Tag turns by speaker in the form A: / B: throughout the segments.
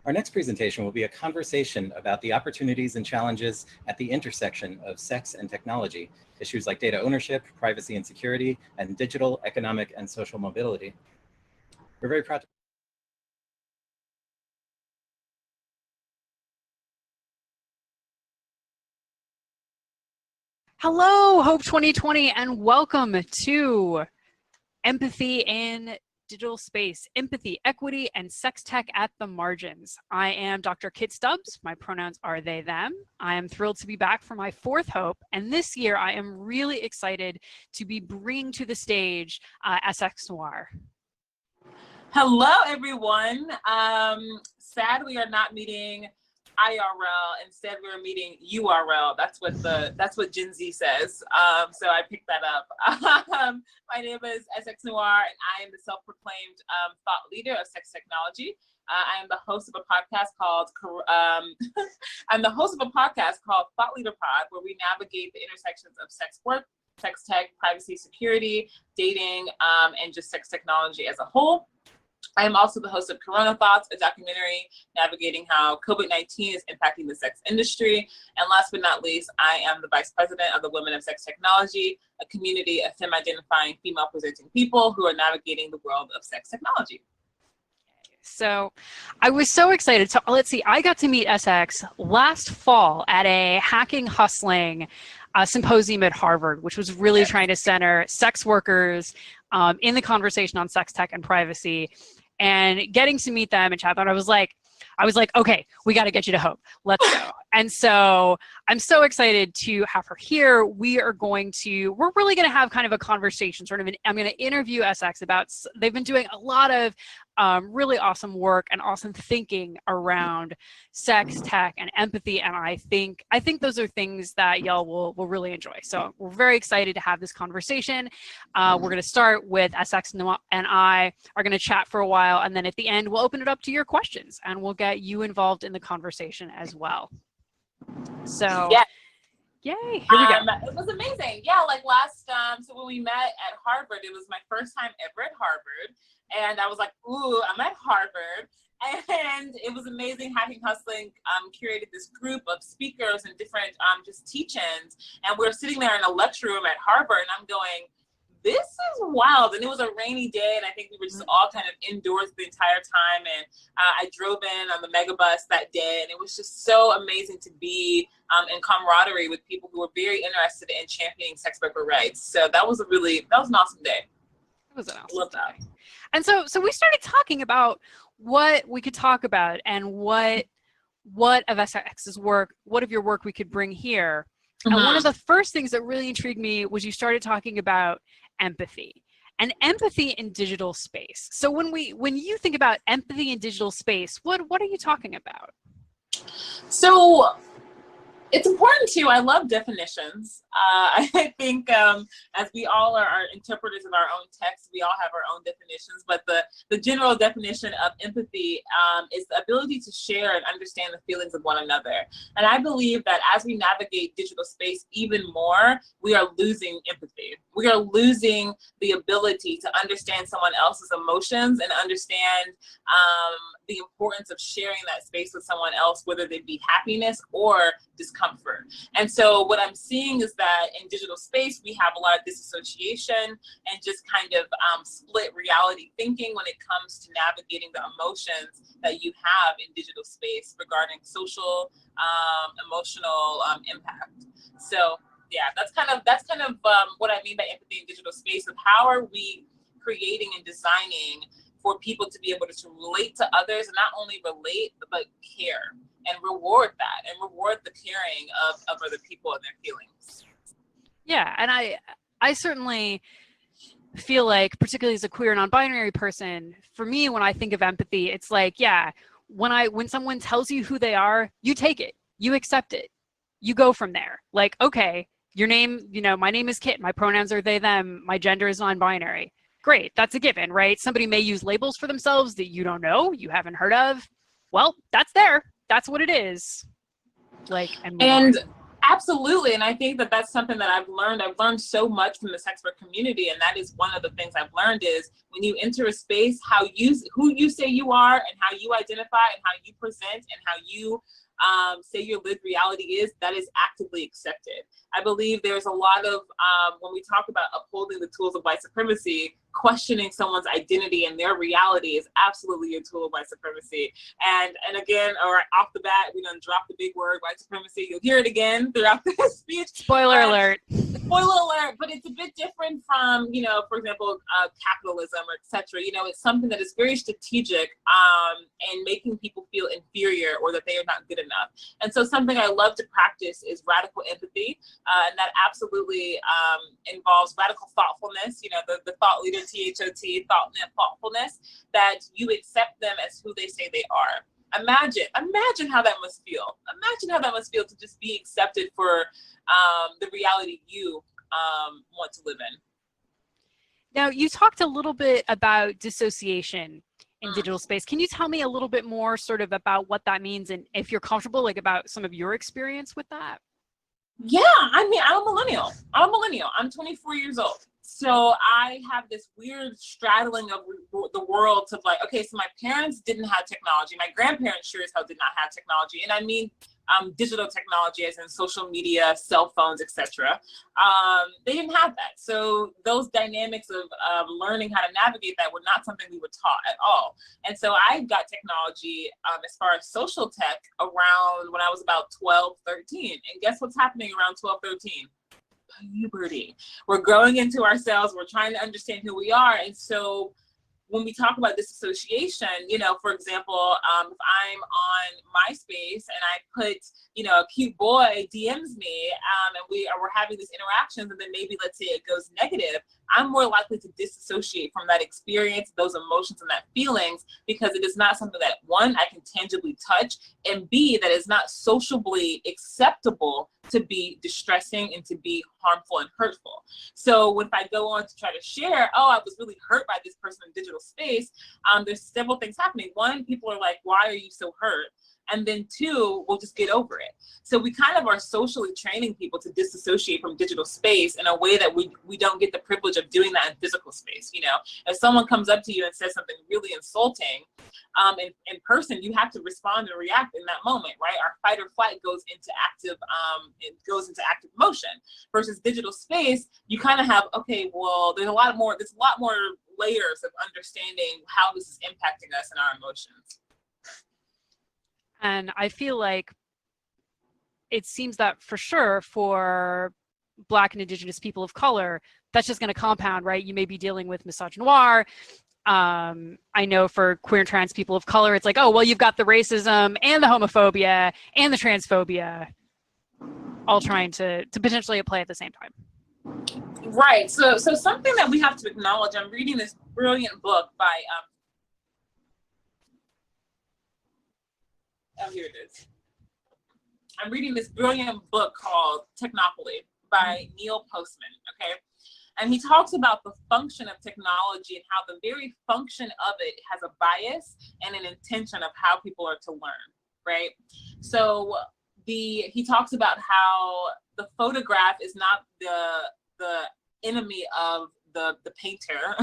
A: Our next presentation will be a conversation about the opportunities and challenges at the intersection of sex and technology, issues like data ownership, privacy and security, and digital, economic, and social mobility. We're very proud to
B: Hello, Hope 2020, and welcome to Empathy in Digital Space, Empathy, Equity, and Sex Tech at the Margins. I am Dr. Kit Stubbs. My pronouns are they, them. I am thrilled to be back for my fourth Hope, and this year I am really excited to be bringing to the stage SX Noir.
C: Hello, everyone. Sad we are not meeting IRL. Instead, we're meeting URL. That's what Gen Z says. So I picked that up. My name is SX Noir, and I am the self-proclaimed thought leader of sex technology. I am the host of a podcast called Thought Leader Pod, where we navigate the intersections of sex work, sex tech, privacy, security, dating, and just sex technology as a whole. I am also the host of Corona Thoughts, a documentary navigating how COVID-19 is impacting the sex industry. And last but not least, I am the vice president of the Women of Sex Technology, a community of femme-identifying female-presenting people who are navigating the world of sex technology.
B: So I was so excited. So let's see, I got to meet SX last fall at a hacking hustling symposium at Harvard, which was really trying to center sex workers in the conversation on sex tech and privacy. And getting to meet them and chat, I was like, okay, we got to get you to Hope. Let's go. And so I'm so excited to have her here. We're really going to have kind of a conversation, I'm going to interview SX about, they've been doing a lot of really awesome work and awesome thinking around sex, tech, and empathy. And I think those are things that y'all will really enjoy. So we're very excited to have this conversation. We're going to start with SX and I are going to chat for a while. And then at the end, we'll open it up to your questions and we'll get you involved in the conversation as well. So
C: yeah.
B: Yay, here we go.
C: It was amazing. Yeah, like so when we met at Harvard, it was my first time ever at Harvard. And I was like, ooh, I'm at Harvard. And it was amazing. Hacking Hustling curated this group of speakers and different just teach-ins. And we were sitting there in a lecture room at Harvard, and I'm going, this is wild. And it was a rainy day, and I think we were just all kind of indoors the entire time. And I drove in on the megabus that day, and it was just so amazing to be in camaraderie with people who were very interested in championing sex worker rights. So that was an awesome day.
B: It was an awesome day. And so we started talking about what we could talk about and what of SX's work, what of your work we could bring here. And one of the first things that really intrigued me was you started talking about empathy and empathy in digital space. So when you think about empathy in digital space, what are you talking about?
C: So it's important too. I love definitions. I think as we all are interpreters of our own text, we all have our own definitions, but the general definition of empathy is the ability to share and understand the feelings of one another. And I believe that as we navigate digital space even more, we are losing empathy. We are losing the ability to understand someone else's emotions and understand the importance of sharing that space with someone else, whether they be happiness or discomfort. And so what I'm seeing is that in digital space, we have a lot of disassociation and just kind of split reality thinking when it comes to navigating the emotions that you have in digital space regarding social, emotional impact. So yeah, that's kind of what I mean by empathy in digital space. Of how are we creating and designing for people to be able to relate to others, and not only relate, but care and reward that and reward the caring of other people and their feelings.
B: Yeah, and I certainly feel like, particularly as a queer non-binary person, for me, when I think of empathy, it's like, yeah, when someone tells you who they are, you take it, you accept it, you go from there. Like, okay, your name, my name is Kit, my pronouns are they, them, my gender is non-binary. Great, that's a given, right? Somebody may use labels for themselves that you don't know, you haven't heard of. Well, that's there. That's what it is. Like,
C: and Absolutely. And I think that that's something that I've learned. I've learned so much from the Sexpert community. And that is one of the things I've learned is when you enter a space, who you say you are and how you identify and how you present and how you say your lived reality is, that is actively accepted. I believe there's a lot of, when we talk about upholding the tools of white supremacy, questioning someone's identity and their reality is absolutely a tool of white supremacy. And again, or off the bat, we done dropped the big word, white supremacy. You'll hear it again throughout the speech.
B: Spoiler alert.
C: Spoiler alert, but it's a bit different from, for example, capitalism or etc. It's something that is very strategic and making people feel inferior or that they are not good enough. And so something I love to practice is radical empathy. And that absolutely involves radical thoughtfulness, the thought leader, THOT, thoughtfulness, that you accept them as who they say they are. Imagine how that must feel. Imagine how that must feel to just be accepted for the reality you want to live in.
B: Now, you talked a little bit about dissociation in digital space. Can you tell me a little bit more sort of about what that means and if you're comfortable, like about some of your experience with that?
C: Yeah, I mean, I'm a millennial. I'm 24 years old. So I have this weird straddling of the worlds of like, okay, so my parents didn't have technology. My grandparents sure as hell did not have technology. And I mean, digital technology as in social media, cell phones, etc. They didn't have that. So those dynamics of learning how to navigate that were not something we were taught at all. And so I got technology as far as social tech around when I was about 12, 13. And guess what's happening around 12, 13? Puberty. We're growing into ourselves. We're trying to understand who we are. And so when we talk about disassociation, for example, if I'm on MySpace and I put, a cute boy DMs me and we're having these interactions and then maybe let's say it goes negative, I'm more likely to disassociate from that experience, those emotions and that feelings, because it is not something that one, I can tangibly touch, and B, that is not sociably acceptable to be distressing and to be harmful and hurtful. So if I go on to try to share, I was really hurt by this person in digital space, there's several things happening. One, people are like, why are you so hurt? And then two, we'll just get over it. So we kind of are socially training people to disassociate from digital space in a way that we don't get the privilege of doing that in physical space. If someone comes up to you and says something really insulting in person, you have to respond and react in that moment, right? Our fight or flight goes into active motion. Versus digital space, you kind of have, okay, well, there's a lot more layers of understanding how this is impacting us and our emotions.
B: And I feel like it seems that for sure for Black and Indigenous people of color, that's just going to compound, right? You may be dealing with misogynoir. I know for queer and trans people of color, it's like, oh, well, you've got the racism and the homophobia and the transphobia all trying to potentially apply at the same time.
C: Right. So something that we have to acknowledge, I'm reading this brilliant book by here it is. I'm reading this brilliant book called Technopoly by Neil Postman, okay? And he talks about the function of technology and how the very function of it has a bias and an intention of how people are to learn, right? So he talks about how the photograph is not the enemy of the painter.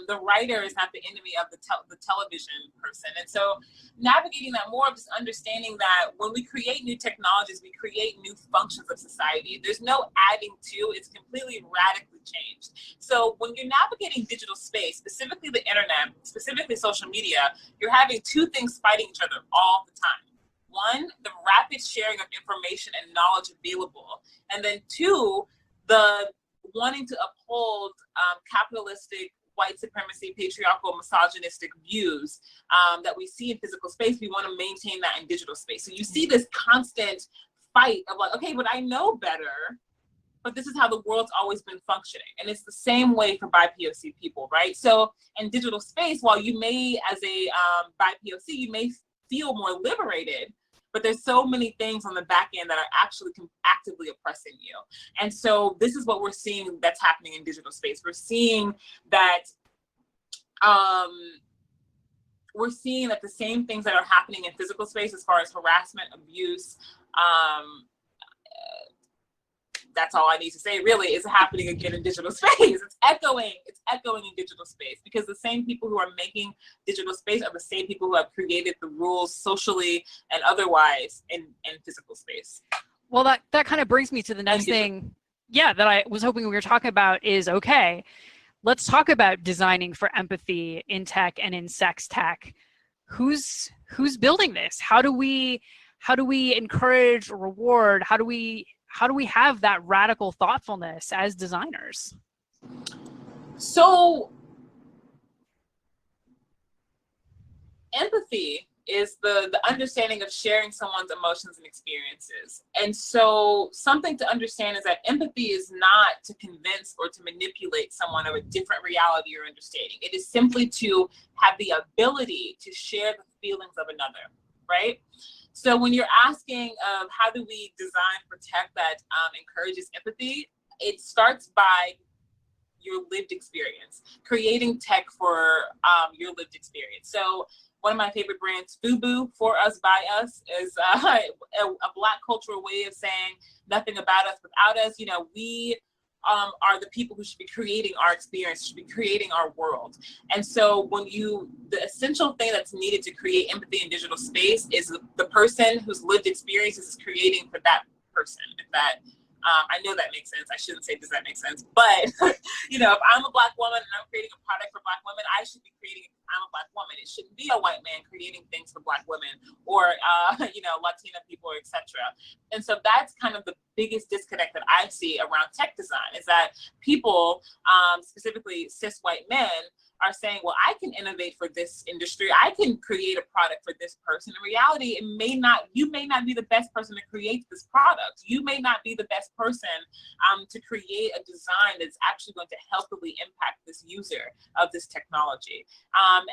C: The writer is not the enemy of the television person. And so navigating that more of just understanding that when we create new technologies, we create new functions of society. There's no adding to, it's completely radically changed. So when you're navigating digital space, specifically the internet, specifically social media, you're having two things fighting each other all the time. One, the rapid sharing of information and knowledge available. And then two, the wanting to uphold capitalistic, white supremacy, patriarchal, misogynistic views that we see in physical space. We want to maintain that in digital space. So you see this constant fight of like, okay, but I know better, but this is how the world's always been functioning. And it's the same way for BIPOC people, right? So in digital space, while you may, as a BIPOC, you may feel more liberated, but there's so many things on the back end that are actually actively oppressing you. And so this is what we're seeing that's happening in digital space. We're seeing that we're seeing that the same things that are happening in physical space as far as harassment, abuse, that's all I need to say really, is happening again in digital space. It's echoing in digital space, because the same people who are making digital space are the same people who have created the rules socially and otherwise in physical space.
B: Well, that kind of brings me to the next thing, yeah, that I was hoping we were talking about is, okay, let's talk about designing for empathy in tech and in sex tech. Who's building this? How do we encourage or reward? How do we have that radical thoughtfulness as designers?
C: So empathy is the understanding of sharing someone's emotions and experiences. And so something to understand is that empathy is not to convince or to manipulate someone of a different reality or understanding. It is simply to have the ability to share the feelings of another, right? So when you're asking how do we design for tech that encourages empathy, it starts by your lived experience, creating tech for your lived experience. So one of my favorite brands, FUBU, For Us, By Us, is a Black cultural way of saying nothing about us without us. You know, we are the people who should be creating our experience, should be creating our world. And so the essential thing that's needed to create empathy in digital space is the person whose lived experience is creating for that person. If that, I know that makes sense. I shouldn't say, does that make sense? But, you know, if I'm a Black woman and I'm creating a product for Black women, I should be creating, I'm a Black woman. It shouldn't be a white man creating things for Black women or, you know, Latina people, etc. And so that's kind of the biggest disconnect that I see around tech design, is that people, specifically cis white men, are saying, well, I can innovate for this industry. I can create a product for this person. In reality, you may not be the best person to create this product. You may not be the best person to create a design that's actually going to healthily impact this user of this technology.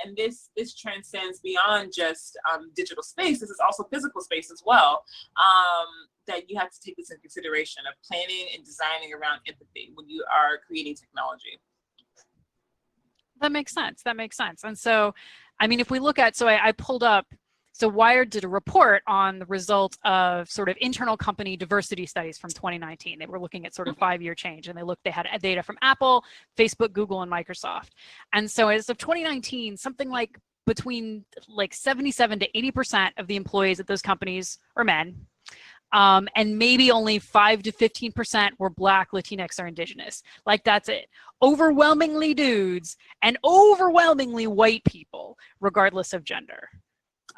C: And this transcends beyond just digital space. This is also physical space as well. That you have to take this into consideration of planning and designing around empathy when you are creating technology.
B: That makes sense. That makes sense. And so, I mean, if we look at, so I pulled up, so Wired did a report on the result of sort of internal company diversity studies from 2019. They were looking at sort of 5-year change, and they had data from Apple, Facebook, Google, and Microsoft. And so as of 2019, something like between like 77 to 80% of the employees at those companies are men. And maybe only 5 to 15% were Black, Latinx, or Indigenous. Like, that's it. Overwhelmingly dudes and overwhelmingly white people, regardless of gender.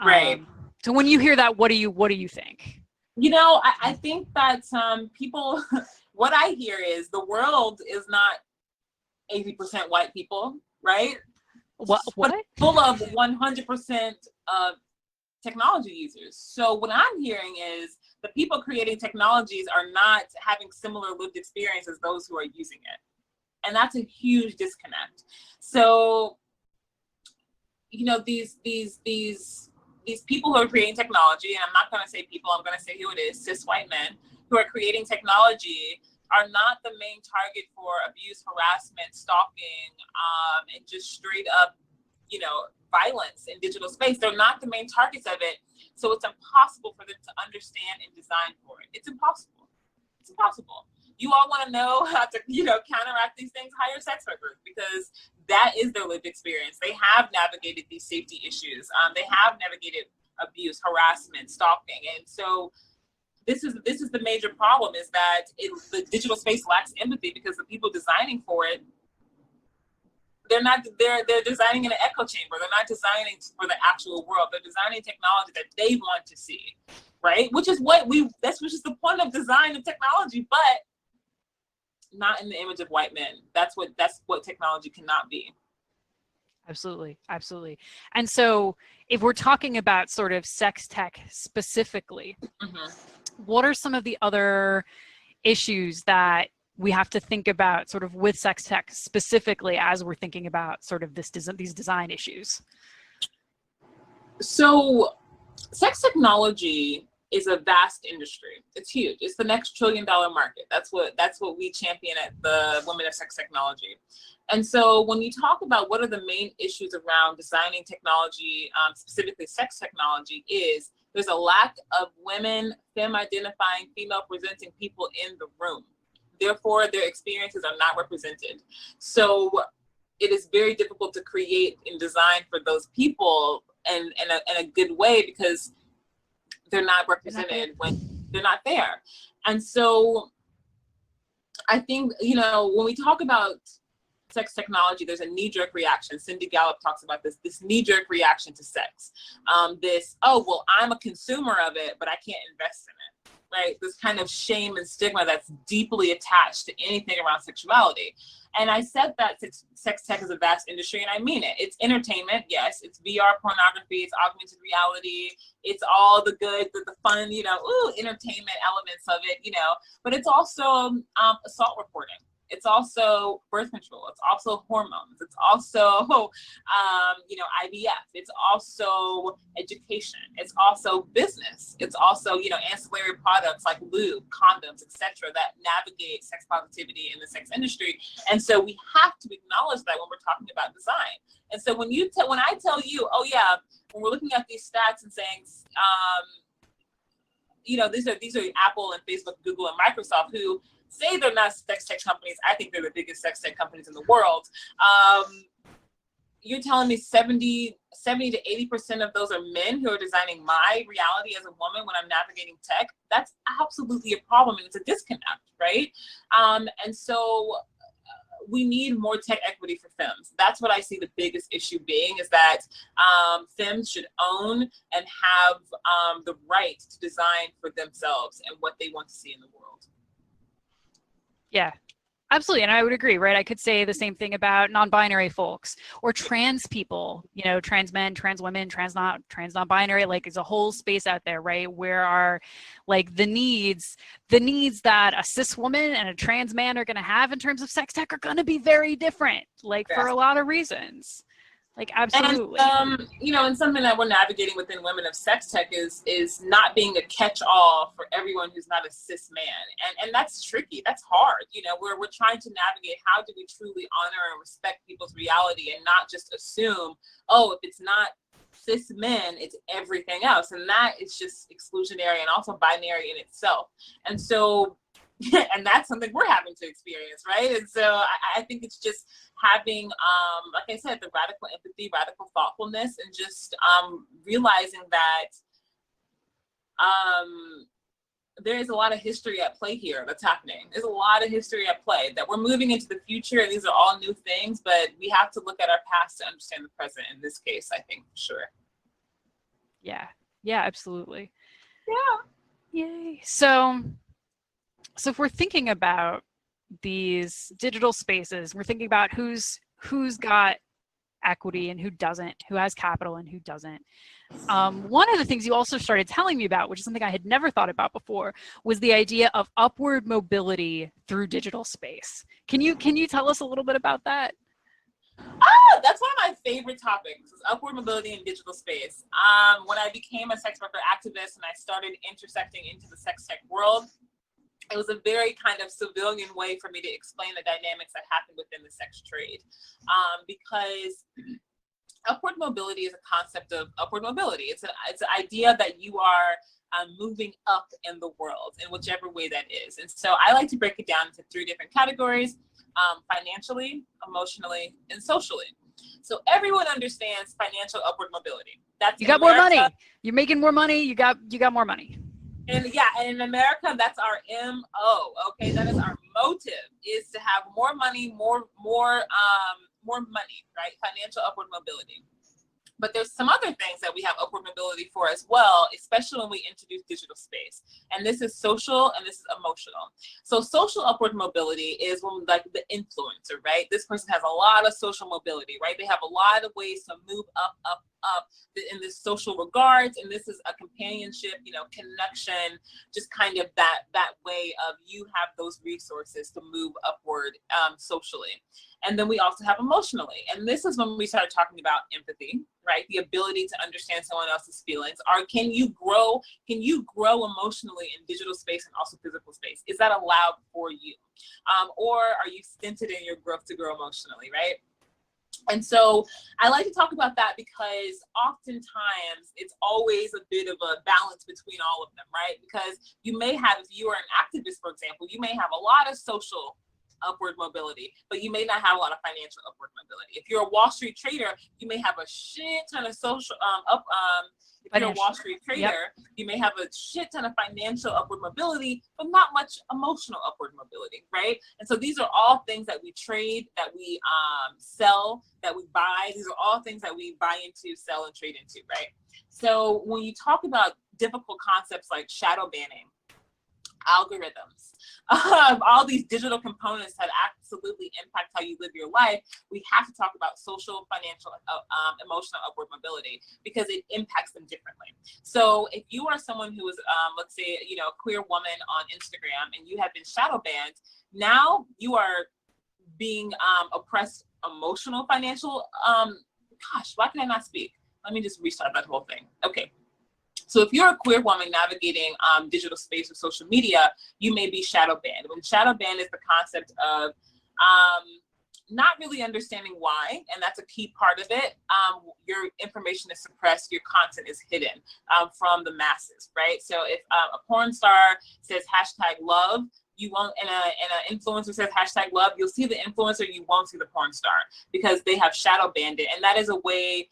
C: Right.
B: So when you hear that, what do you think?
C: You know, I think that people, what I hear is the world is not 80% white people, right?
B: What?
C: But full of 100% technology users. So what I'm hearing is the people creating technologies are not having similar lived experience as those who are using it. And that's a huge disconnect. So, you know, these people who are creating technology, and I'm not going to say people, I'm going to say who it is, cis white men who are creating technology, are not the main target for abuse, harassment, stalking, and just straight up, you know, violence in digital space. They're not the main targets of it. So it's impossible for them to understand and design for it. It's impossible. It's impossible. You all want to know how to, you know, counteract these things, hire sex workers, because that is their lived experience. They have navigated these safety issues. They have navigated abuse, harassment, stalking. And so this is the major problem, is that the digital space lacks empathy, because the people designing for it, they're designing in an echo chamber. They're not designing for the actual world. They're designing technology that they want to see, right? Which is the point of design of technology, but not in the image of white men. That's what technology cannot be.
B: Absolutely, absolutely. And so if we're talking about sort of sex tech specifically, what are some of the other issues that we have to think about sort of with sex tech specifically as we're thinking about sort of these design issues?
C: So sex technology is a vast industry. It's huge. It's the next $1 trillion market. That's what we champion at the Women of Sex Technology. And so when you talk about what are the main issues around designing technology, specifically sex technology, is there's a lack of women, femme-identifying, female-presenting people in the room. Therefore, their experiences are not represented. So it is very difficult to create and design for those people in a good way because they're not represented when they're not there. And so I think, when we talk about sex technology, there's a knee-jerk reaction. Cindy Gallup talks about this knee-jerk reaction to sex. I'm a consumer of it, but I can't invest in it, right? This kind of shame and stigma that's deeply attached to anything around sexuality. And I said that sex tech is a vast industry, and I mean it. It's entertainment, yes. It's VR pornography, it's augmented reality, it's all the good, the fun, entertainment elements of it, but it's also assault reporting. It's also birth control. It's also hormones. It's also, IVF. It's also education. It's also business. It's also, ancillary products like lube, condoms, etc. that navigate sex positivity in the sex industry. And so we have to acknowledge that when we're talking about design. And so when I tell you, when we're looking at these stats and saying, these are Apple and Facebook, Google, and Microsoft who say they're not sex tech companies. I think they're the biggest sex tech companies in the world. You're telling me 70 to 80% of those are men who are designing my reality as a woman when I'm navigating tech. That's absolutely a problem, and it's a disconnect, right? And so we need more tech equity for femmes. That's what I see the biggest issue being, is that femmes should own and have the right to design for themselves and what they want to see in the world.
B: Yeah, absolutely. And I would agree, right? I could say the same thing about non-binary folks or trans people, trans men, trans women, trans non-binary, like there's a whole space out there, right? Where are like the needs that a cis woman and a trans man are going to have in terms of sex tech are going to be very different, like for a lot of reasons. Like, absolutely.
C: And, and something that we're navigating within Women of Sex Tech is not being a catch-all for everyone who's not a cis man. And that's tricky. That's hard. We're trying to navigate how do we truly honor and respect people's reality and not just assume, if it's not cis men, it's everything else. And that is just exclusionary and also binary in itself. And so, and that's something we're having to experience, right? And so I think it's just having, like I said, the radical empathy, radical thoughtfulness, and just realizing that there is a lot of history at play here that's happening. There's a lot of history at play, that we're moving into the future, and these are all new things, but we have to look at our past to understand the present in this case, I think, for sure.
B: Yeah, absolutely.
C: Yeah.
B: Yay. So if we're thinking about these digital spaces, we're thinking about who's got equity and who doesn't, who has capital and who doesn't. One of the things you also started telling me about, which is something I had never thought about before, was the idea of upward mobility through digital space. Can you tell us a little bit about that?
C: That's one of my favorite topics, is upward mobility in digital space. When I became a sex worker activist and I started intersecting into the sex tech world, it was a very kind of civilian way for me to explain the dynamics that happen within the sex trade. Because upward mobility is a concept of upward mobility. It's an idea that you are moving up in the world in whichever way that is. And so I like to break it down into 3 different categories: financially, emotionally, and socially. So everyone understands financial upward mobility. That's
B: you got more money. You're making more money. You got more money.
C: And in America, that's our MO. Okay, that is our motive, is to have more money, more money, right? Financial upward mobility. But there's some other things that we have upward mobility for as well, especially when we introduce digital space. And this is social and this is emotional. So social upward mobility is when, like, the influencer, right? This person has a lot of social mobility, right? They have a lot of ways to move up in this social regards. And this is a companionship, connection, just kind of that way of you have those resources to move upward socially. And then we also have emotionally. And this is when we started talking about empathy, right? The ability to understand someone else's feelings. Or can you grow emotionally in digital space and also physical space? Is that allowed for you? Or are you stinted in your growth to grow emotionally, right? And so I like to talk about that because oftentimes it's always a bit of a balance between all of them, right? Because you may have, if you are an activist, for example, you may have a lot of social upward mobility, but you may not have a lot of financial upward mobility. If you're a Wall Street trader, you may have a shit ton of social if you're a Wall Street trader, you may have a shit ton of financial upward mobility, but not much emotional upward mobility, right? And so these are all things that we trade, that we sell, that we buy. These are all things that we buy into, sell, and trade into, right? So when you talk about difficult concepts like shadow banning, algorithms, all these digital components that absolutely impact how you live your life, we have to talk about social, financial, emotional upward mobility because it impacts them differently. So if you are someone who is, let's say, a queer woman on Instagram and you have been shadow banned, now you are being oppressed emotional, financial, gosh, why can I not speak? Let me just restart that whole thing. Okay. So if you're a queer woman navigating digital space or social media, you may be shadow banned. When shadow banned is the concept of not really understanding why, and that's a key part of it. Your information is suppressed, your content is hidden from the masses, right? So if a porn star says #love, you won't, and an influencer says #love, you'll see the influencer, you won't see the porn star because they have shadow banned it. And that is a way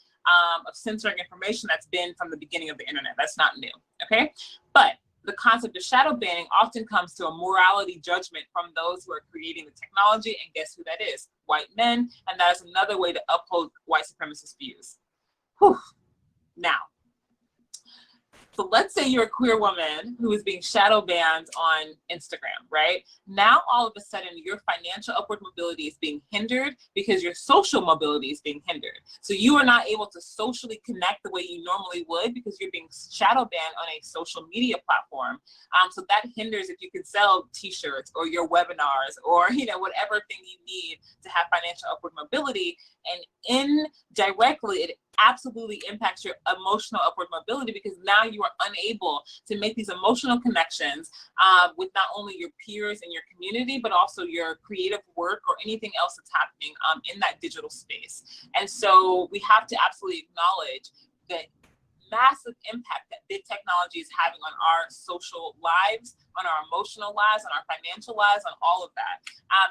C: of censoring information that's been from the beginning of the internet. That's not new, okay? But the concept of shadow banning often comes to a morality judgment from those who are creating the technology, and guess who that is? White men, and that is another way to uphold white supremacist views. Whew. Now, so let's say you're a queer woman who is being shadow banned on Instagram, right? Now, all of a sudden, your financial upward mobility is being hindered because your social mobility is being hindered. So you are not able to socially connect the way you normally would because you're being shadow banned on a social media platform. So that hinders if you can sell t-shirts or your webinars or whatever thing you need to have financial upward mobility. And indirectly, it absolutely impacts your emotional upward mobility because now you are unable to make these emotional connections with not only your peers and your community, but also your creative work or anything else that's happening in that digital space. And so we have to absolutely acknowledge the massive impact that big technology is having on our social lives, on our emotional lives, on our financial lives, on all of that,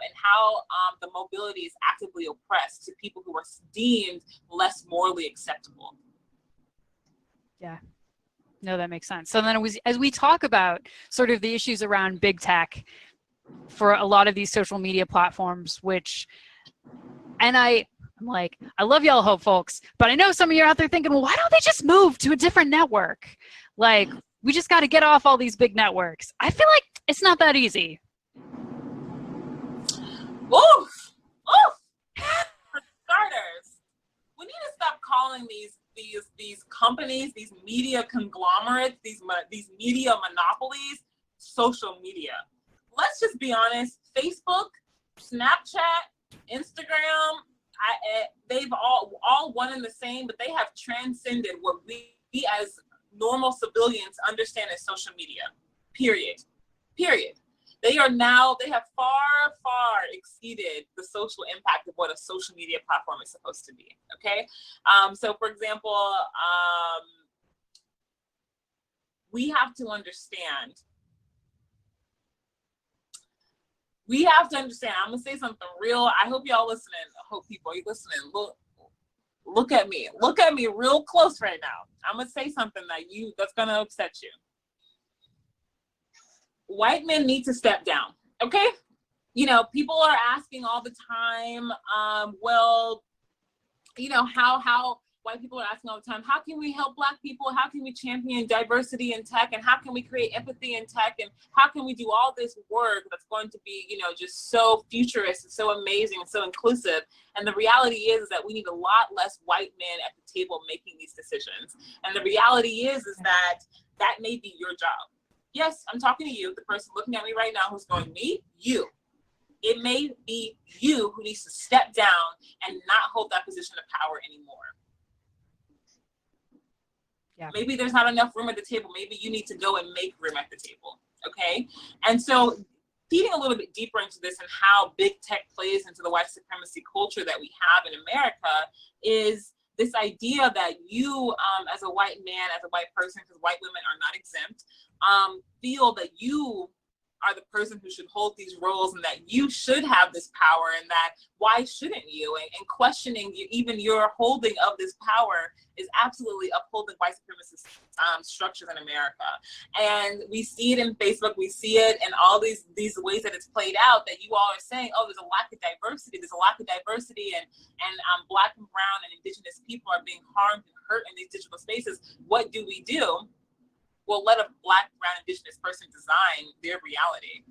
C: and how the mobility is actively oppressed to people who are deemed less morally acceptable.
B: Yeah. No, that makes sense. So then as we talk about sort of the issues around big tech for a lot of these social media platforms, I'm like, I love y'all hope folks, but I know some of you are out there thinking, well, why don't they just move to a different network? Like, we just got to get off all these big networks. I feel like it's not that easy.
C: Oof! For starters, we need to stop calling these companies, these media conglomerates, these media monopolies, social media. Let's just be honest. Facebook, Snapchat, Instagram, they've all one and the same, but they have transcended what we as normal civilians understand as social media. Period. They have far exceeded the social impact of what a social media platform is supposed to be. Okay. So for example, we have to understand. I'm gonna say something real. I hope y'all listening. I hope people are listening. Look at me. Look at me real close right now. I'm gonna say something that's gonna upset you. White men need to step down. Okay? People are asking all the time, how white people are asking all the time, how can we help Black people? How can we champion diversity in tech? And how can we create empathy in tech? And how can we do all this work that's going to be, just so futurist and so amazing and so inclusive? And the reality is that we need a lot less white men at the table making these decisions. And the reality is that may be your job. Yes, I'm talking to you, the person looking at me right now who's going, me, you. It may be you who needs to step down and not hold that position of power anymore.
B: Yeah.
C: Maybe there's not enough room at the table. Maybe you need to go and make room at the table. Okay. And so feeding a little bit deeper into this and how big tech plays into the white supremacy culture that we have in America is this idea that you, as a white man, as a white person, because white women are not exempt, feel that you are the person who should hold these roles and that you should have this power and that why shouldn't you? And questioning even your holding of this power is absolutely upholding white supremacist structures in America. And we see it in Facebook, we see it in all these ways that it's played out, that you all are saying, oh, there's a lack of diversity, and Black and brown and indigenous people are being harmed and hurt in these digital spaces. What do? Well, let a Black, brown, indigenous person design their reality.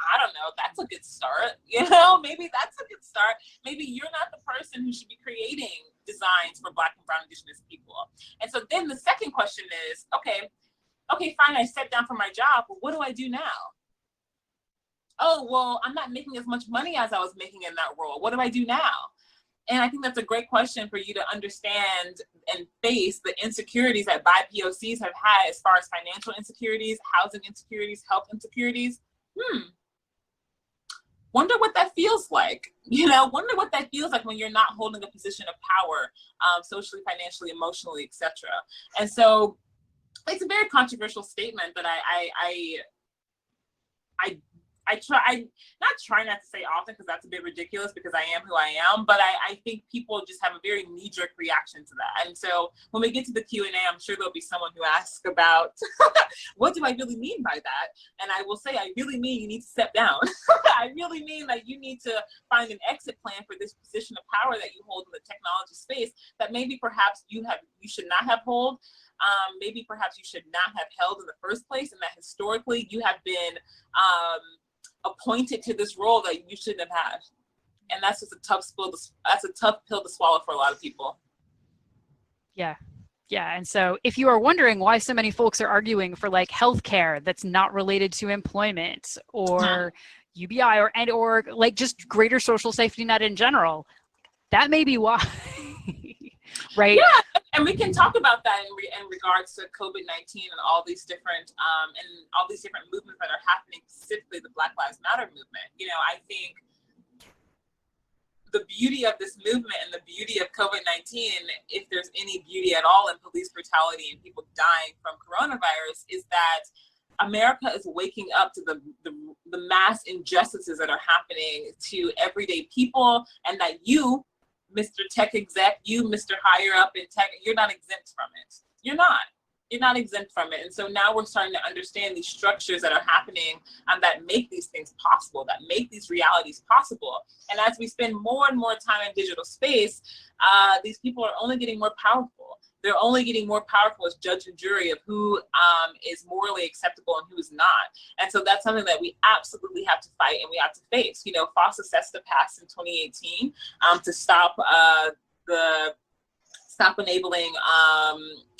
C: I don't know. That's a good start. Maybe that's a good start. Maybe you're not the person who should be creating designs for Black and brown, indigenous people. And so then the second question is, okay, fine. I stepped down from my job, but what do I do now? Oh, well, I'm not making as much money as I was making in that role. What do I do now? And I think that's a great question for you to understand and face the insecurities that BIPOCs have had as far as financial insecurities, housing insecurities, health insecurities. Wonder what that feels like. Wonder what that feels like when you're not holding a position of power, socially, financially, emotionally, etc. And so it's a very controversial statement that I try not to say often because that's a bit ridiculous because I am who I am, but I think people just have a very knee-jerk reaction to that. And so when we get to the Q&A, I'm sure there'll be someone who asks about what do I really mean by that? And I will say, I really mean you need to step down. I really mean that you need to find an exit plan for this position of power that you hold in the technology space that maybe perhaps you should not have held. Maybe perhaps you should not have held in the first place, and that historically you have been appointed to this role that you shouldn't have had. And that's just a tough pill to swallow for a lot of people.
B: Yeah. And so if you are wondering why so many folks are arguing for like healthcare that's not related to employment or UBI or like just greater social safety net in general, that may be why. Right?
C: Yeah, and we can talk about that in regards to COVID-19 and all these different movements that are happening, specifically the Black Lives Matter movement. I think the beauty of this movement and the beauty of COVID-19, if there's any beauty at all in police brutality and people dying from coronavirus, is that America is waking up to the mass injustices that are happening to everyday people, and that you, Mr. Tech exec, you, Mr. Higher up in tech, you're not exempt from it. You're not exempt from it. And so now we're starting to understand these structures that are happening that make these things possible, that make these realities possible. And as we spend more and more time in digital space, these people are only getting more powerful. They're only getting more powerful as judge and jury of who is morally acceptable and who is not. And so that's something that we absolutely have to fight and we have to face. FOSTA SESTA passed in 2018 to stop enabling,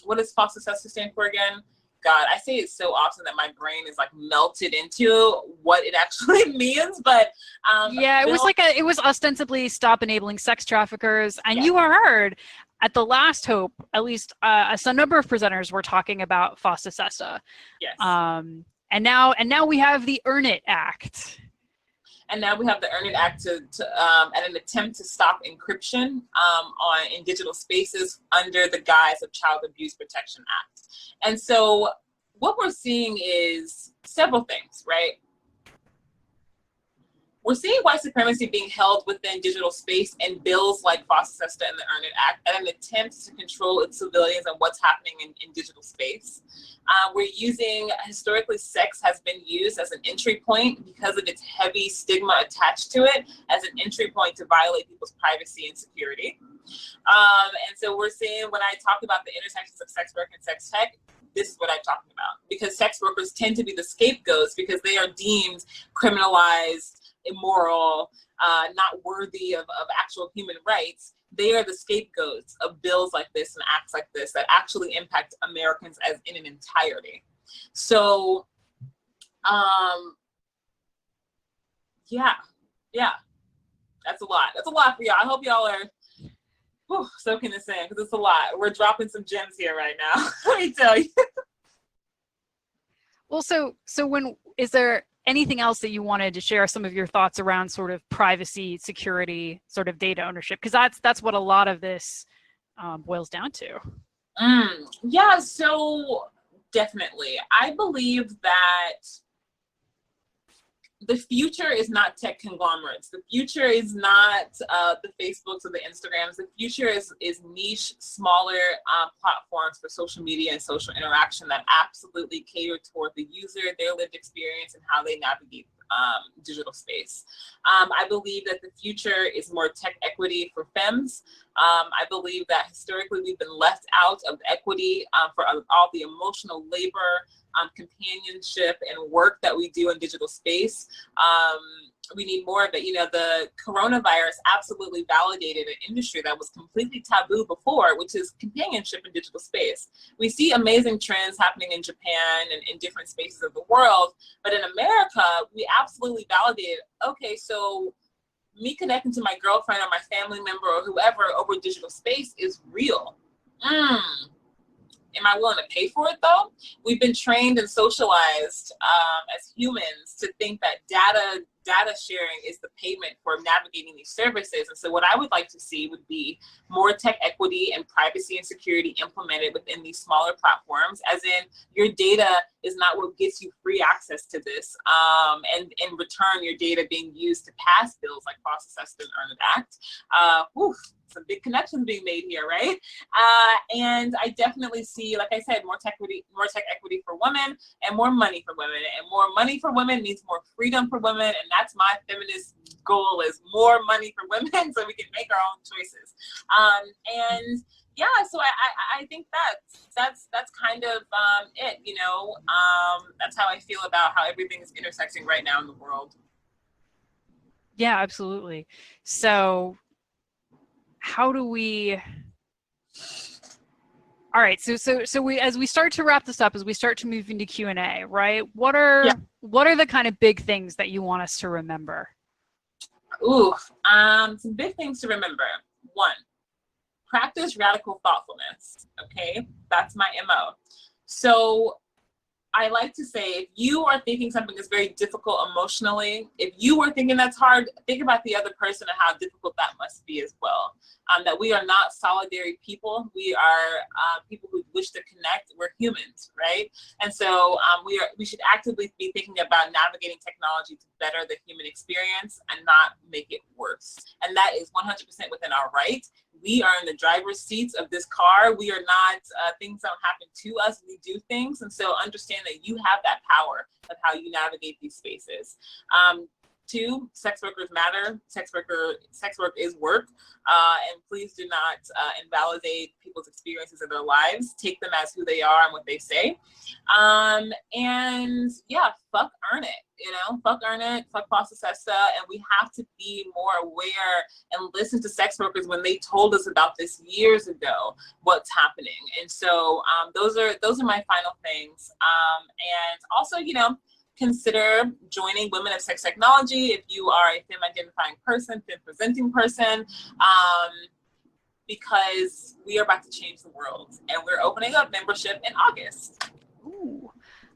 C: what does FOSTA SESTA stand for again? God, I say it so often that my brain is like melted into what it actually means, but
B: it was ostensibly stop enabling sex traffickers, and
C: Yeah.
B: You heard at the last Hope, at least a number of presenters were talking about FOSTA SESTA.
C: Yes.
B: And now we have the Earn It Act.
C: And now we have the Earn It Act to an attempt to stop encryption in digital spaces under the guise of Child Abuse Protection Act. And so what we're seeing is several things, right? We're seeing white supremacy being held within digital space in bills like FOSTA SESTA and the Earn It Act and an attempt to control its civilians and what's happening in digital space. We're using, historically, sex has been used as an entry point because of its heavy stigma attached to it as an entry point to violate people's privacy and security. And so we're seeing, when I talk about the intersections of sex work and sex tech, this is what I'm talking about. Because sex workers tend to be the scapegoats because they are deemed criminalized, immoral, not worthy of actual human rights. They are the scapegoats of bills like this and acts like this that actually impact Americans as in an entirety. So, Yeah, yeah, that's a lot. That's a lot for y'all. I hope y'all are soaking this in, because it's a lot. We're dropping some gems here right now. Let me tell you.
B: Well, so is there anything else that you wanted to share, some of your thoughts around sort of privacy, security, sort of data ownership? Because that's what a lot of this boils down to.
C: Yeah, so definitely. I believe that the future is not tech conglomerates. The future is not the Facebooks or the Instagrams. The future is niche, smaller platforms for social media and social interaction that absolutely cater toward the user, their lived experience, and how they navigate digital space. I believe that the future is more tech equity for femmes. I believe that historically we've been left out of equity for all the emotional labor, companionship, and work that we do in digital space. We need more of it. You know, the coronavirus absolutely validated an industry that was completely taboo before, which is companionship in digital space. We see amazing trends happening in Japan and in different spaces of the world, but in America, we absolutely validated, okay, so me connecting to my girlfriend or my family member or whoever over digital space is real. Am I willing to pay for it though? We've been trained and socialized as humans to think that data sharing is the payment for navigating these services. And so what I would like to see would be more tech equity and privacy and security implemented within these smaller platforms, as in your data is not what gets you free access to this. And in return, your data being used to pass bills like False Assessment and Earn It Act. Some big connections being made here, right? And I definitely see, like I said, more tech equity for women and more money for women. And more money for women means more freedom for women. And that's my feminist goal, is more money for women so we can make our own choices. And yeah, so I think that's kind of it, you know. That's how I feel about how everything is intersecting right now in the world.
B: Yeah, absolutely. So how do we, all right, so we, as we start to wrap this up, as we start to move into Q&A, right, what are the kind of big things that you want us to remember?
C: Some big things to remember. 1, practice radical thoughtfulness. Okay, that's my MO. So I like to say, if you are thinking something is very difficult emotionally, if you were thinking that's hard, think about the other person and how difficult that must be as well. That we are not solitary people. We are people who wish to connect. We're humans, right? And so we should actively be thinking about navigating technology to better the human experience and not make it worse. And that is 100% within our right. We are in the driver's seats of this car. We are not, things don't happen to us, we do things. And so understand that you have that power of how you navigate these spaces. 2, sex workers matter. Sex work is work. And please do not invalidate people's experiences of their lives. Take them as who they are and what they say. And yeah, fuck Earn It, you know, fuck Earn It, fuck False Assessment. And we have to be more aware and listen to sex workers when they told us about this years ago, what's happening. And so those are my final things. And also, you know, consider joining Women of Sex Technology if you are a femme identifying person, femme presenting person, because we are about to change the world, and we're opening up membership in August.
B: Ooh,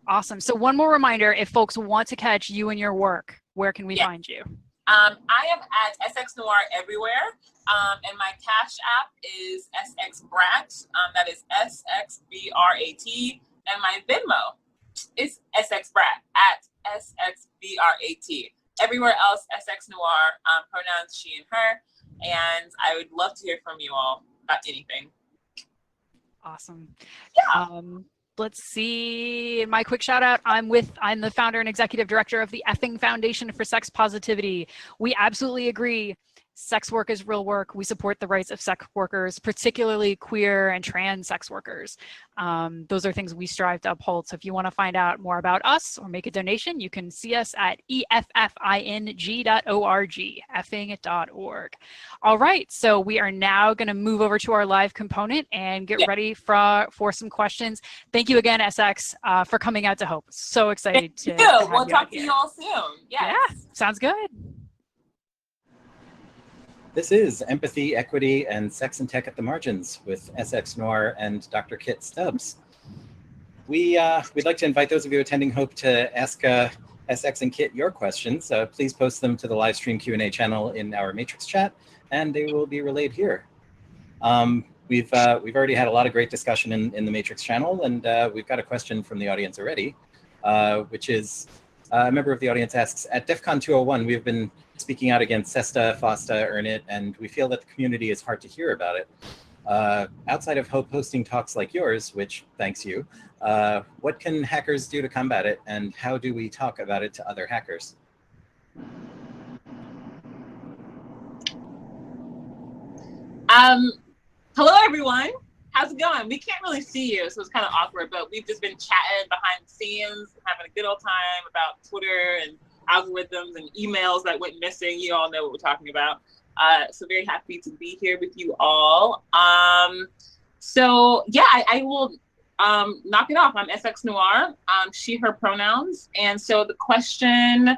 B: awesome. So one more reminder, if folks want to catch you and your work, where can we find you?
C: I am at SX Noir everywhere, and my Cash App is SXBrat, that is SXBRAT, and my Venmo is SXBrat at SXBRAT. Everywhere else, SX Noir, pronouns she and her, and I would love to hear from you all about anything.
B: Awesome.
C: Yeah.
B: Let's see, my quick shout out, I'm the founder and executive director of the Effing Foundation for Sex Positivity. We absolutely agree. Sex work is real work. We support the rights of sex workers, particularly queer and trans sex workers. Those are things we strive to uphold. So if you want to find out more about us or make a donation, you can see us at effing.org, effing.org. All right, so we are now going to move over to our live component and get ready for some questions. Thank you again, SX, for coming out to Hope. So excited to have
C: We'll
B: you
C: talk
B: out
C: to
B: here.
C: you all soon. Yes.
B: Yeah, sounds good.
A: This is Empathy, Equity, and Sex and Tech at the Margins with SX Noir and Dr. Kit Stubbs. We'd like to invite those of you attending Hope to ask SX and Kit your questions. Please post them to the live stream Q&A channel in our Matrix chat, and they will be relayed here. We've already had a lot of great discussion in the Matrix channel, and we've got a question from the audience already, which is a member of the audience asks, at DEF CON 201, we've been speaking out against SESTA, FOSTA, EARN-IT, and we feel that the community is hard to hear about it. Outside of Hope hosting talks like yours, which thanks you, what can hackers do to combat it, and how do we talk about it to other hackers?
C: Hello, everyone. How's it going? We can't really see you, so it's kind of awkward, but we've just been chatting behind the scenes, having a good old time about Twitter and algorithms and emails that went missing. You all know what we're talking about. So very happy to be here with you all. So yeah, I will knock it off. I'm SX Noir, she, her pronouns. And so the question,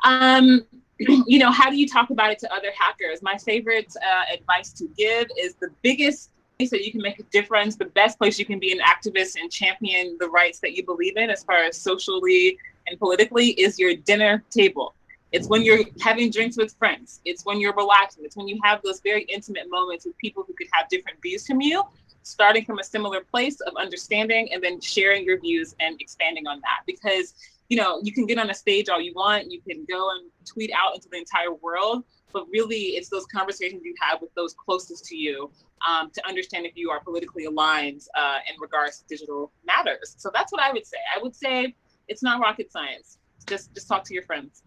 C: you know, how do you talk about it to other hackers? My favorite advice to give is the biggest place that you can make a difference, the best place you can be an activist and champion the rights that you believe in as far as socially and politically is your dinner table. It's when you're having drinks with friends. It's when you're relaxing. It's when you have those very intimate moments with people who could have different views from you, starting from a similar place of understanding and then sharing your views and expanding on that. Because, you know, you can get on a stage all you want, you can go and tweet out into the entire world, but really it's those conversations you have with those closest to you to understand if you are politically aligned in regards to digital matters. So that's what I would say. I would say it's not rocket science. Just talk to your friends.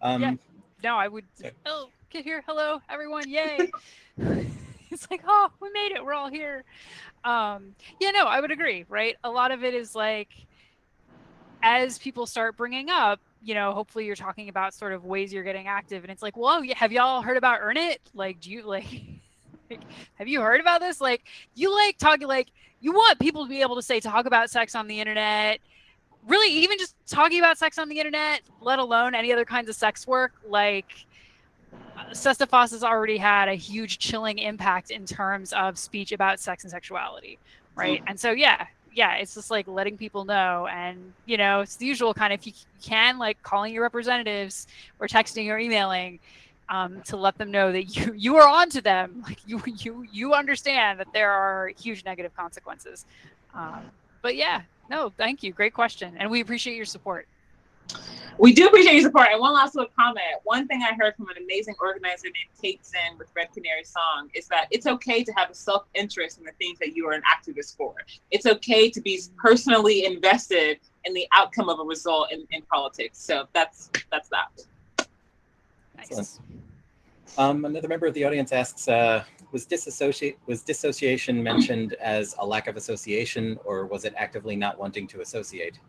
B: Yeah, no, I would. Oh, get here. Hello, everyone. Yay. It's like, oh, we made it. We're all here. Yeah, no, I would agree, right? A lot of it is like, as people start bringing up, you know, hopefully you're talking about sort of ways you're getting active. And it's like, whoa, have y'all heard about EARN-IT? Like, do you like have you heard about this? Like, you like talking, like, you want people to be able to say, talk about sex on the internet. Really, even just talking about sex on the internet, let alone any other kinds of sex work, like SESTA FOSTA has already had a huge chilling impact in terms of speech about sex and sexuality, right? And so, yeah, it's just like letting people know. And, you know, it's the usual kind of, if you can, like calling your representatives or texting or emailing to let them know that you are on to them. Like you understand that there are huge negative consequences. But yeah. No, thank you. Great question. And we appreciate your support.
C: We do appreciate your support. And one last little comment. One thing I heard from an amazing organizer named Kate Zinn with Red Canary Song is that it's okay to have a self-interest in the things that you are an activist for. It's okay to be personally invested in the outcome of a result in politics. So that's that.
B: Nice.
A: Another member of the audience asks, was dissociation mentioned as a lack of association, or was it actively not wanting to associate?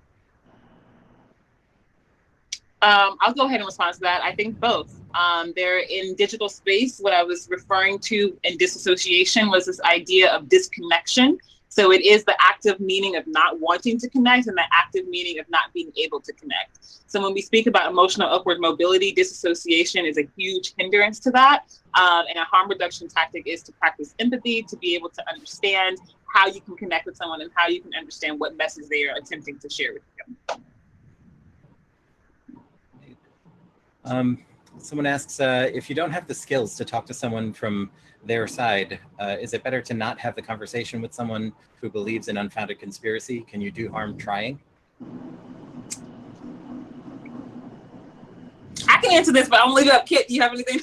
C: I'll go ahead and respond to that. I think both. They're in digital space. What I was referring to in disassociation was this idea of disconnection. So it is the active meaning of not wanting to connect and the active meaning of not being able to connect. So when we speak about emotional upward mobility, disassociation is a huge hindrance to that. And a harm reduction tactic is to practice empathy, to be able to understand how you can connect with someone and how you can understand what message they are attempting to share with you.
A: Someone asks, if you don't have the skills to talk to someone from their side, is it better to not have the conversation with someone who believes in unfounded conspiracy? Can you do harm trying?
C: I can answer this, but I'm gonna leave it up. Kit, do you have anything?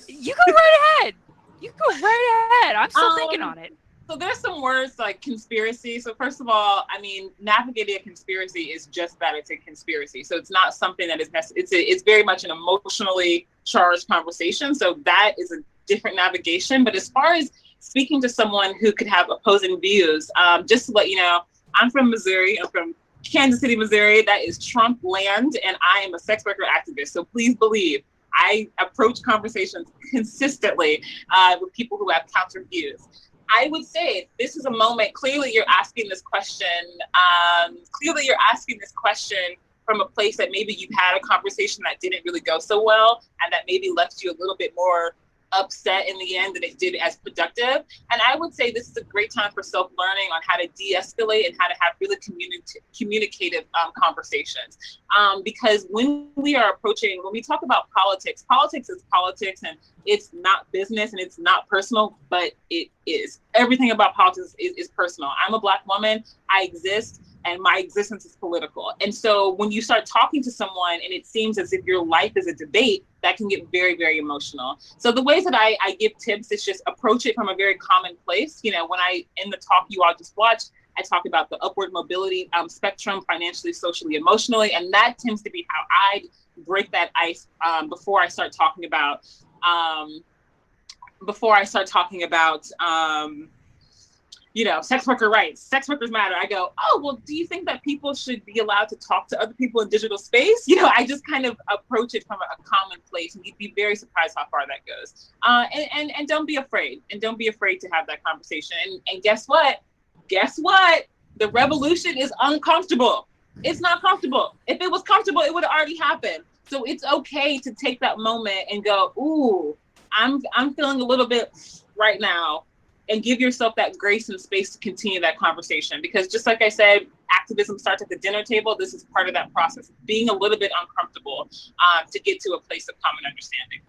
B: You go right ahead. You go right ahead. I'm still thinking on it.
C: So there's some words like conspiracy. So first of all, I mean, navigating a conspiracy is just that, it's a conspiracy. So it's not something that is necessary. It's very much an emotionally charged conversation. So that is a different navigation. But as far as speaking to someone who could have opposing views, just to let you know, I'm from Missouri. I'm from Kansas City, Missouri. That is Trump land, and I am a sex worker activist. So please believe I approach conversations consistently with people who have counter views. I would say this is a moment. Clearly, you're asking this question. From a place that maybe you've had a conversation that didn't really go so well, and that maybe left you a little bit more upset in the end than it did as productive. And I would say this is a great time for self-learning on how to de-escalate and how to have really communicative conversations. Because when we talk about politics, politics is politics, and it's not business and it's not personal, but it is. Everything about politics is personal. I'm a Black woman, I exist, and my existence is political. And so when you start talking to someone and it seems as if your life is a debate, that can get very, very emotional. So the ways that I give tips is just approach it from a very common place. You know, when in the talk you all just watched, I talk about the upward mobility spectrum, financially, socially, emotionally, and that tends to be how I break that ice before I start talking about sex worker rights, sex workers matter. I go, oh, well, do you think that people should be allowed to talk to other people in digital space? You know, I just kind of approach it from a common place, and you'd be very surprised how far that goes. And don't be afraid, and don't be afraid to have that conversation. And guess what? The revolution is uncomfortable. It's not comfortable. If it was comfortable, it would have already happened. So it's okay to take that moment and go, ooh, I'm feeling a little bit right now. And give yourself that grace and space to continue that conversation. Because just like I said, activism starts at the dinner table. This is part of that process, being a little bit uncomfortable to get to a place of common understanding.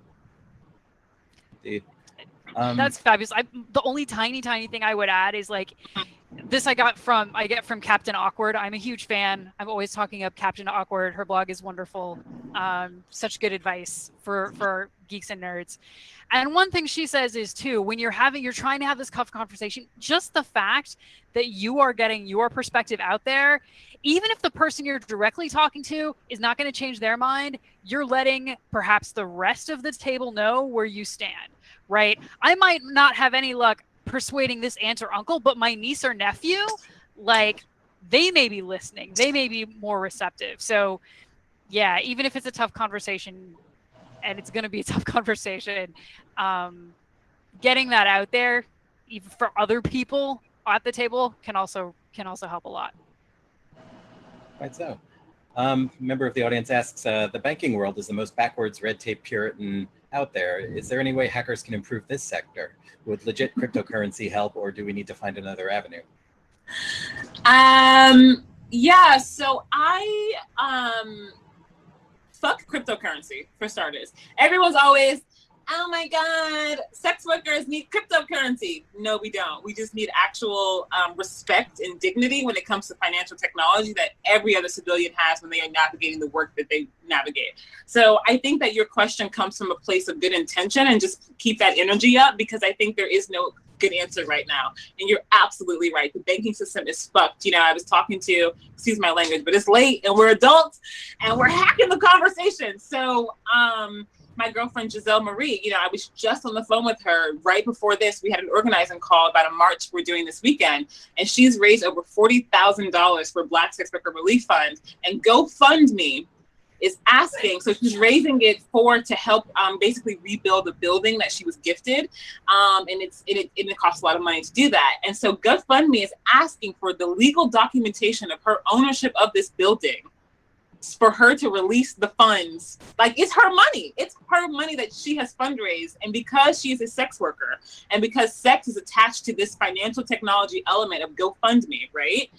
B: That's fabulous. The only tiny thing I would add is like, this I get from Captain Awkward. I'm a huge fan. I'm always talking up Captain Awkward. Her blog is wonderful. Such good advice for geeks and nerds. And one thing she says is too, when you're trying to have this tough conversation, just the fact that you are getting your perspective out there, even if the person you're directly talking to is not going to change their mind, you're letting perhaps the rest of the table know where you stand, right? I might not have any luck persuading this aunt or uncle, but my niece or nephew, like, they may be listening, they may be more receptive. So yeah, even if it's a tough conversation, and it's going to be a tough conversation, getting that out there, even for other people at the table, can also help a lot.
A: Right. So member of the audience asks, the banking world is the most backwards red tape Puritan out there. Is there any way hackers can improve this sector? Would legit cryptocurrency help, or do we need to find another avenue?
C: Yeah, so I fuck cryptocurrency, for starters. Everyone's always, oh my God, sex workers need cryptocurrency. No, we don't. We just need actual respect and dignity when it comes to financial technology that every other civilian has when they are navigating the work that they navigate. So I think that your question comes from a place of good intention, and just keep that energy up, because I think there is no good answer right now. And you're absolutely right. The banking system is fucked. You know, I was talking to, excuse my language, but it's late and we're adults and we're hacking the conversation. So my girlfriend Giselle Marie, you know, I was just on the phone with her right before this. We had an organizing call about a march we're doing this weekend, and she's raised over $40,000 for Black Sex Worker Relief Fund, and GoFundMe is asking, so she's raising it to help basically rebuild the building that she was gifted, and it costs a lot of money to do that. And so GoFundMe is asking for the legal documentation of her ownership of this building, for her to release the funds. Like, it's her money. It's her money that she has fundraised. And because she is a sex worker, and because sex is attached to this financial technology element of GoFundMe, right?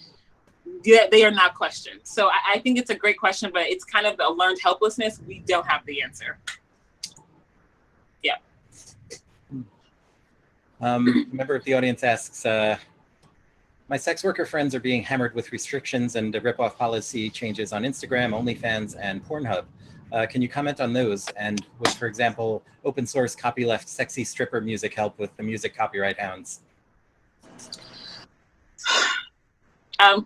C: They are not questioned. So I think it's a great question, but it's kind of a learned helplessness. We don't have the answer. Yeah.
A: Member of the audience asks, my sex worker friends are being hammered with restrictions and rip-off policy changes on Instagram, OnlyFans, and Pornhub. Can you comment on those? And would, for example, open source copyleft sexy stripper music help with the music copyright hounds?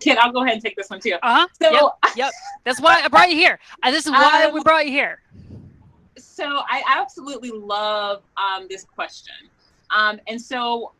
C: Kit, I'll go ahead and take this one too.
B: So, yep. That's why I brought you here. This is why we brought you here.
C: So I absolutely love this question. And so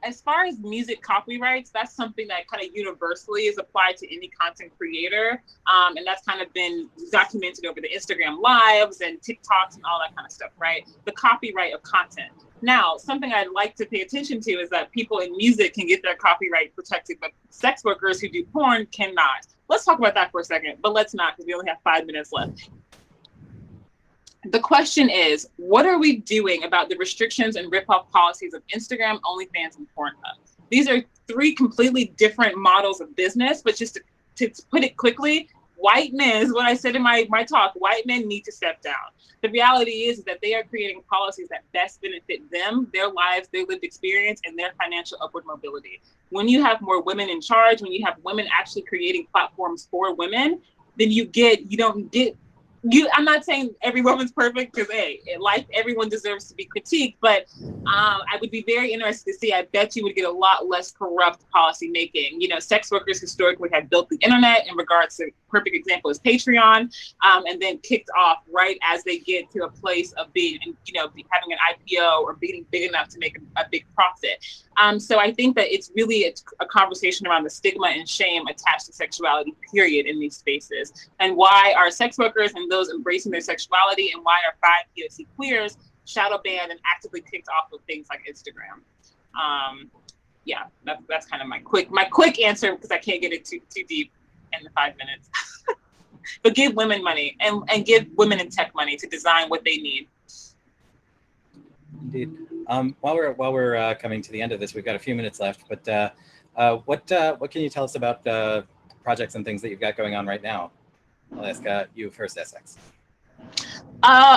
C: as far as music copyrights, that's something that kind of universally is applied to any content creator. And that's kind of been documented over the Instagram lives and TikToks and all that kind of stuff, right? The copyright of content. Now, something I'd like to pay attention to is that people in music can get their copyright protected, but sex workers who do porn cannot. Let's talk about that for a second, but let's not, because we only have 5 minutes left. The question is, what are we doing about the restrictions and rip-off policies of Instagram, OnlyFans, and Pornhub? These are 3 completely different models of business, but just to put it quickly, white men, is what I said in my talk, white men need to step down. The reality is that they are creating policies that best benefit them, their lives, their lived experience, and their financial upward mobility. When you have more women in charge, when you have women actually creating platforms for women, then I'm not saying every woman's perfect, because hey, in life, everyone deserves to be critiqued, but I would be very interested to see, I bet you would get a lot less corrupt policy making. You know, sex workers historically have built the internet in regards to, perfect example is Patreon, and then kicked off right as they get to a place of being, having an IPO or being big enough to make a big profit. So I think that it's really a conversation around the stigma and shame attached to sexuality, period, in these spaces. And why are sex workers and those embracing their sexuality, and why are 5 POC queers shadow banned and actively kicked off of things like Instagram? Yeah, that's kind of my quick answer, because I can't get it too deep in the 5 minutes. But give women money and give women in tech money to design what they need.
A: Indeed. While we're coming to the end of this, we've got a few minutes left, but what can you tell us about projects and things that you've got going on right now? I'll ask you first, SX.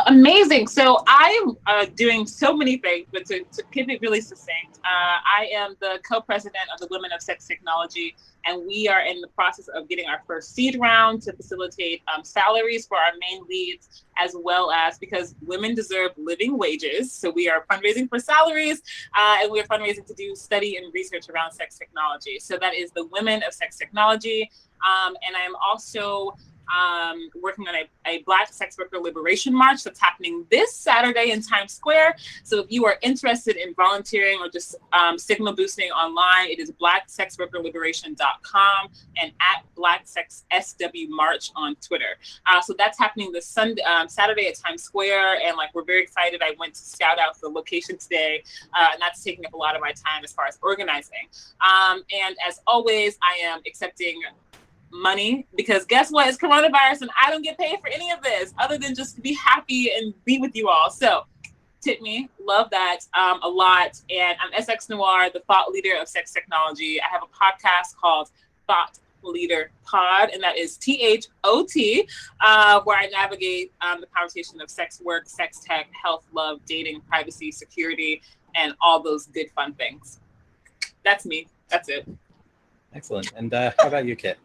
C: Amazing. So I'm doing so many things, but to keep it really succinct, I am the co-president of the Women of Sex Technology, and we are in the process of getting our first seed round to facilitate salaries for our main leads, as well as, because women deserve living wages, so we are fundraising for salaries, and we are fundraising to do study and research around sex technology. So that is the Women of Sex Technology, and I am also working on a Black Sex Worker Liberation March that's happening this Saturday in Times Square. So if you are interested in volunteering or just signal boosting online, it is blacksexworkerliberation.com and at BlackSexSW March on Twitter. So that's happening this Saturday at Times Square, and we're very excited. I went to scout out the location today, and that's taking up a lot of my time as far as organizing. And as always, I am accepting money, because guess what, it's coronavirus and I don't get paid for any of this other than just to be happy and be with you all. So tip me, love that a lot. And I'm SX Noir, the thought leader of sex technology. I have a podcast called Thought Leader Pod, and that is THOT, where I navigate the conversation of sex work, sex tech, health, love, dating, privacy, security, and all those good fun things. That's me. That's it.
A: Excellent. And how about you, Kit?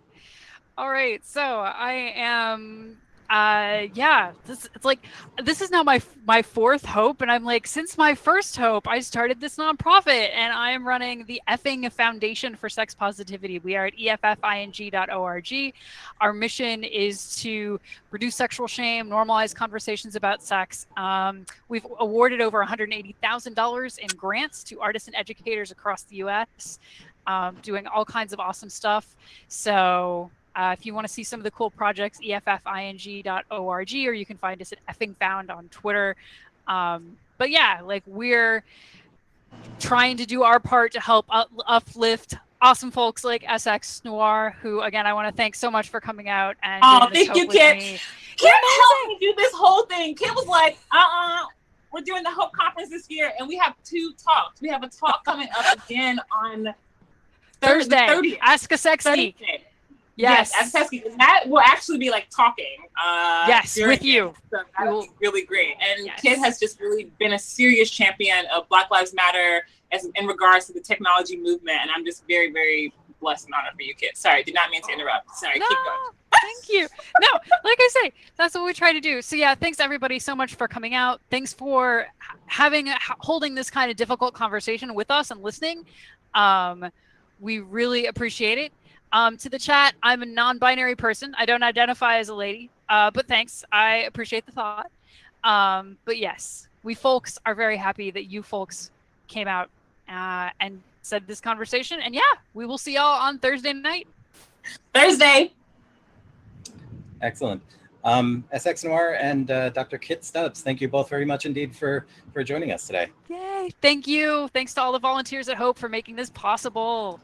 B: All right, so I am, this is now my 4th hope, and I'm like, since my first hope, I started this nonprofit, and I am running the Effing Foundation for Sex Positivity. We are at EFFING.org. Our mission is to reduce sexual shame, normalize conversations about sex. We've awarded over $180,000 in grants to artists and educators across the U.S., doing all kinds of awesome stuff. So if you want to see some of the cool projects, EFFING.org, or you can find us at Effing Found on Twitter. But yeah, we're trying to do our part to help uplift awesome folks like SX Noir, who, again, I want to thank so much for coming out and doing this
C: thank you, Kit. Kit helped me do this whole thing. Kit was like, we're doing the Hope Conference this year, and we have 2 talks. We have a talk coming up again on
B: Thursday.
C: 30th.
B: Ask a Sexy. Yes,
C: Ask a Sexy. That will actually be talking.
B: Yes, with you.
C: So that'll be really great. And Kit has just really been a serious champion of Black Lives Matter in regards to the technology movement. And I'm just very, very blessed and honored for you, Kit. Sorry, did not mean to interrupt. Sorry, keep going.
B: Thank you. No, like I say, that's what we try to do. So yeah, thanks everybody so much for coming out. Thanks for holding this kind of difficult conversation with us and listening. We really appreciate it. To the chat, I'm a non-binary person. I don't identify as a lady, but thanks. I appreciate the thought. But yes, we folks are very happy that you folks came out and said this conversation. And yeah, we will see y'all on Thursday night.
C: Thursday.
A: Excellent. SX Noir and Dr. Kit Stubbs, thank you both very much indeed for joining us today.
B: Yay. Thank you. Thanks to all the volunteers at Hope for making this possible.